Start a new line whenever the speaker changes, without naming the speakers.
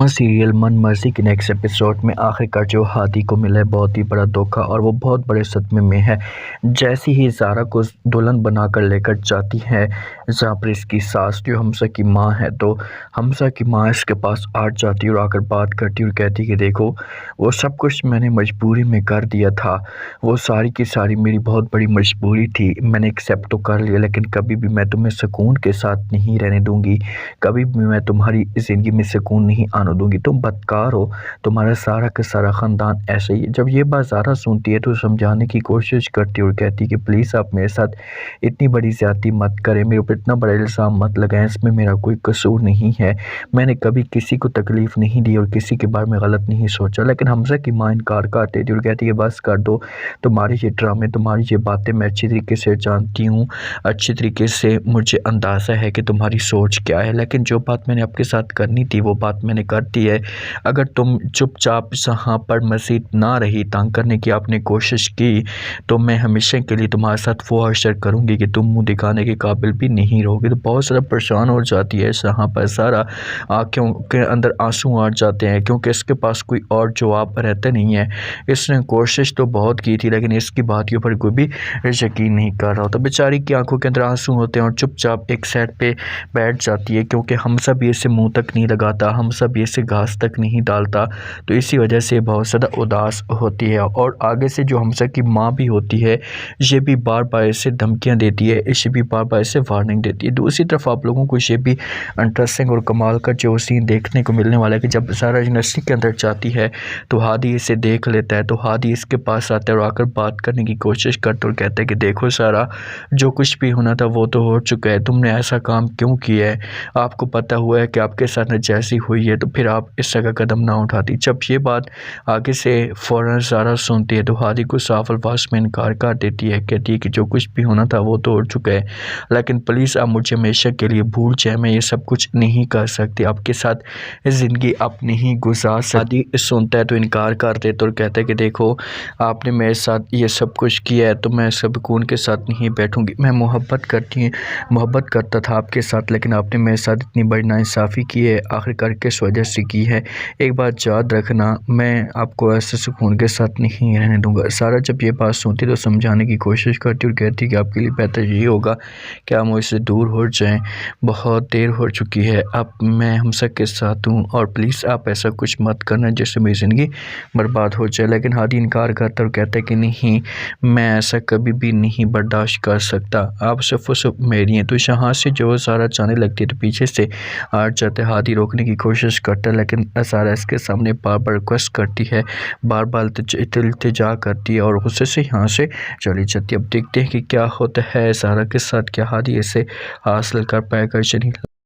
Serial من مرضی کے نیکسٹ ایپیسوڈ میں آخرکار جو ہادی کو ملا ہے بہت ہی بڑا دھوکہ اور وہ بہت بڑے صدمے میں ہے۔ جیسی ہی زارا کو دلہن بنا کر لے کر جاتی ہے جہاں پر اس کی ساس جو حمزہ کی ماں ہے، تو حمزہ کی ماں اس کے پاس جاتی اور آ کر بات کرتی اور کہتی کہ دیکھو وہ سب کچھ میں نے مجبوری میں کر دیا تھا، وہ ساری کی ساری میری بہت بڑی مجبوری تھی، میں نے ایکسیپٹ تو کر لیا لیکن کبھی بھی میں تمہیں سکون کے ساتھ نہیں رہنے دوں گی، کبھی بھی میں تمہاری زندگی میں سکون نہیں آنے دوں گی، تم بدکار ہو، تمہارا سارا کا سارا خاندان ایسے ہی۔ جب یہ بات زارا سنتی ہے تو سمجھانے کی کوشش کرتی اور کہتی کہ پلیز آپ میرے ساتھ اتنی بڑی زیادتی مت کریں، میرے اوپر اتنا بڑا الزام مت لگائیں، اس میں میرا کوئی قصور نہیں ہے، میں نے کبھی کسی کو تکلیف نہیں دی اور کسی کے بارے میں غلط نہیں سوچا۔ لیکن حمزہ کی ماں انکار کر دیتی اور کہتی کہ بس کر دو، تمہاری یہ ڈرامے، تمہاری یہ باتیں میں اچھی طریقے سے جانتی ہوں، اچھی طریقے سے مجھے اندازہ ہے کہ تمہاری سوچ کیا ہے، لیکن جو بات میں نے آپ کے ساتھ کرنی تھی وہ بات میں نے کر دی ہے، اگر تم چپ چاپ یہاں پر مزید نہ رہی، تنگ کرنے کی آپ نے کوشش کی تو میں ہمیشہ کے لیے تمہارے ساتھ وہ حشر کروں گی کہ تم منہ دکھانے کے قابل بھی نہیں رہو گی۔ تو بہت زیادہ پریشان ہو جاتی ہے یہاں پر سارا، آنکھوں کے اندر آنسو آ جاتے ہیں کیونکہ اس کے پاس کوئی اور جواب رہتا نہیں ہے۔ اس نے کوشش تو بہت کی تھی لیکن اس کی بات کے اوپر کوئی بھی یقین نہیں کر رہا ہوتا۔ بیچاری کی آنکھوں کے اندر آنسو ہوتے ہیں اور چپ چاپ ایک سائڈ پہ بیٹھ جاتی ہے کیونکہ حمزہ بھی اسے منہ تک نہیں لگاتا، حمزہ بھی اسے گھاس تک نہیں ڈالتا، تو اسی وجہ سے بہت زیادہ اداس ہوتی ہے۔ اور آگے سے جو حمزہ کی ماں بھی ہوتی ہے یہ بھی بار بار اسے دھمکیاں دیتی ہے، اسے بھی بار بار اسے وارننگ دیتی ہے۔ دوسری طرف آپ لوگوں کو یہ بھی انٹرسٹنگ اور کمال کا جو سین دیکھنے کو ملنے والا ہے کہ جب سارا یونیورسٹی کے اندر جاتی ہے تو ہادی اسے دیکھ لیتا ہے، تو ہادی اس کے پاس آتا ہے اور آ کر بات کرنے کی کوشش کرتا اور کہتا ہے کہ دیکھو سارا، جو کچھ بھی ہونا تھا وہ تو ہو چکا ہے، تم نے ایسا کام کیوں کیا ہے، آپ کو پتہ ہوا ہے کہ آپ کے ساتھ جیسی ہوئی ہے تو پھر آپ اس جگہ قدم نہ اٹھاتی۔ جب یہ بات آگے سے فوراً زارا سنتی ہے تو ہادی کو صاف الفاظ میں انکار کر دیتی ہے، کہتی ہے کہ جو کچھ بھی ہونا تھا وہ تو ہو چکا ہے، لیکن پلیز آپ مجھے ہمیشہ کے لیے بھول جائیں، میں یہ سب کچھ نہیں کر سکتی، آپ کے ساتھ زندگی آپ نہیں گزار سکتی۔ ہادی سنتا ہے تو انکار کر دیتا اور کہتا ہے کہ دیکھو آپ نے میرے ساتھ یہ سب کچھ کیا ہے تو میں سکون کے ساتھ نہیں بیٹھوں گی، میں محبت کرتا تھا آپ کے ساتھ لیکن آپ نے میرے ساتھ اتنی بڑی ناانصافی کی ہے، آخرکار کس وجہ سے کی ہے، ایک بات یاد رکھنا، میں آپ کو ایسے سکون کے ساتھ نہیں رہنے دوں گا۔ سارا جب یہ بات سنتی تو سمجھانے کی کوشش کرتی اور کہتی کہ آپ کے لیے بہتر یہی ہوگا کہ آپ مجھ سے دور ہو جائیں، بہت دیر ہو چکی ہے، اب میں حمزہ کے ساتھ ہوں اور پلیز آپ ایسا کچھ مت کرنا جس سے میری زندگی برباد ہو جائے۔ لیکن ہادی انکار کرتا اور کہتا ہے کہ نہیں، میں ایسا کبھی بھی نہیں برداشت کر سکتا، آپ صرف و صرف میری ہیں۔ تو یہاں سے جو سارا جانے لگتی ہے تو پیچھے سے جاتے ہادی روکنے کی کوشش کرتا ہے لیکن سارا اس کے سامنے بار بار ریکویسٹ کرتی ہے، بار بار التجا کرتی ہے اور غصے سے یہاں سے چلی جاتی ہے۔ اب دیکھتے ہیں کہ کیا ہوتا ہے سارا کے ساتھ، کیا ہادی اسے حاصل کر پائے گا یا نہیں۔